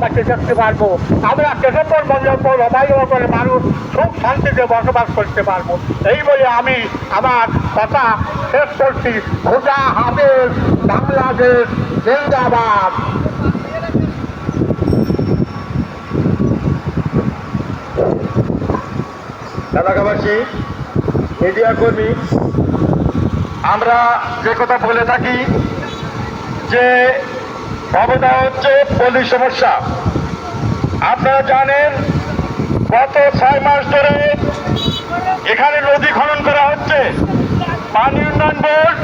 পাশে দেখতে পারবো। আমরা কেশবপুর মল্লপুর অভয়নগরের মানুষ সুখ শান্তিতে বসবাস করতে পারবো। এই বলে আমি আমার কথা শেষ করছি। খোদা হাফেজ, বাংলাদেশ জিন্দাবাদ। এলাকাবাসী, মিডিয়া কর্মী, আমরা যে কথা বলে থাকি যে অবদা হচ্ছে পল্লী সমস্যা। আপনারা জানেন গত 6 মাস ধরে এখানে নদী খনন করা হচ্ছে। পানি উন্নয়ন বোর্ড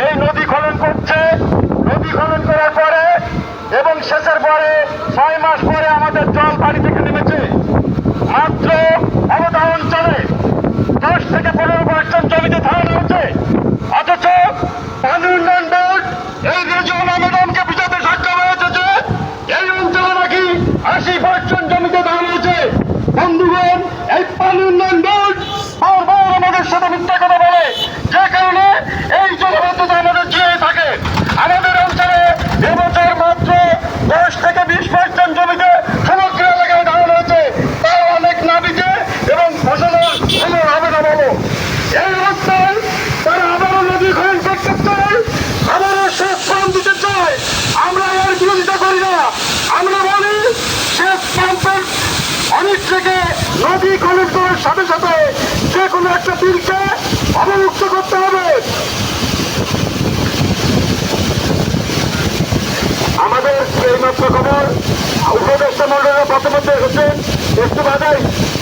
এই নদী খনন করছে। নদী খনন করার পরে এবং শেষের পরে 6 মাস পরে আমাদের জল পানি থেকে নেমেছে। মাত্র অবদা অঞ্চলে 10 থেকে 15% জমিতে ধান হচ্ছে, অথচ পানি উন্নয়ন বোর্ড এই রেজিওনা ম্যাডামকে বুঝাতে সক্ষম হয়েছে যে এই অঞ্চলে নাকি 80% জমিতে ধান হচ্ছে। বন্ধুগণ, এই পানি উন্নয়ন বোর্ড বারবার আমাদের সাথে মিথ্যা কথা বলে, যে কারণে এই জলবদ্ধতা আমাদের জিয়ে থাকে। আমাদের অঞ্চলে এবছর মাত্র 10 থেকে 20% জমিতে সমগ্র এলাকায় ধান হয়েছে, তাও অনেক নাবিকে এবং ফসলের কোনো হবে না বলো। এই অবস্থায় তারা আবারও নদী খনন করতে চায়, আবারও শেষ পাম্প দিতে চায়। আমরা এর বিরোধিতা করি না। আমরা বলি শেষ পাম্পের অনেক থেকে নদী খনন করার সাথে সাথে যে কোনো একটা বিলকে অবমুক্ত করতে হবে। আমাদের এই মাত্র খবর উপদেষ্টা মন্ডলের প্রথমত এসেছেন। একটু বাধাই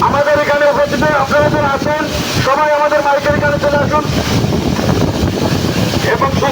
আমাদের এখানে উপস্থিত আপনারা যারা আছেন সবাই আমাদের মাইকের এখানে চলে আসুন এবং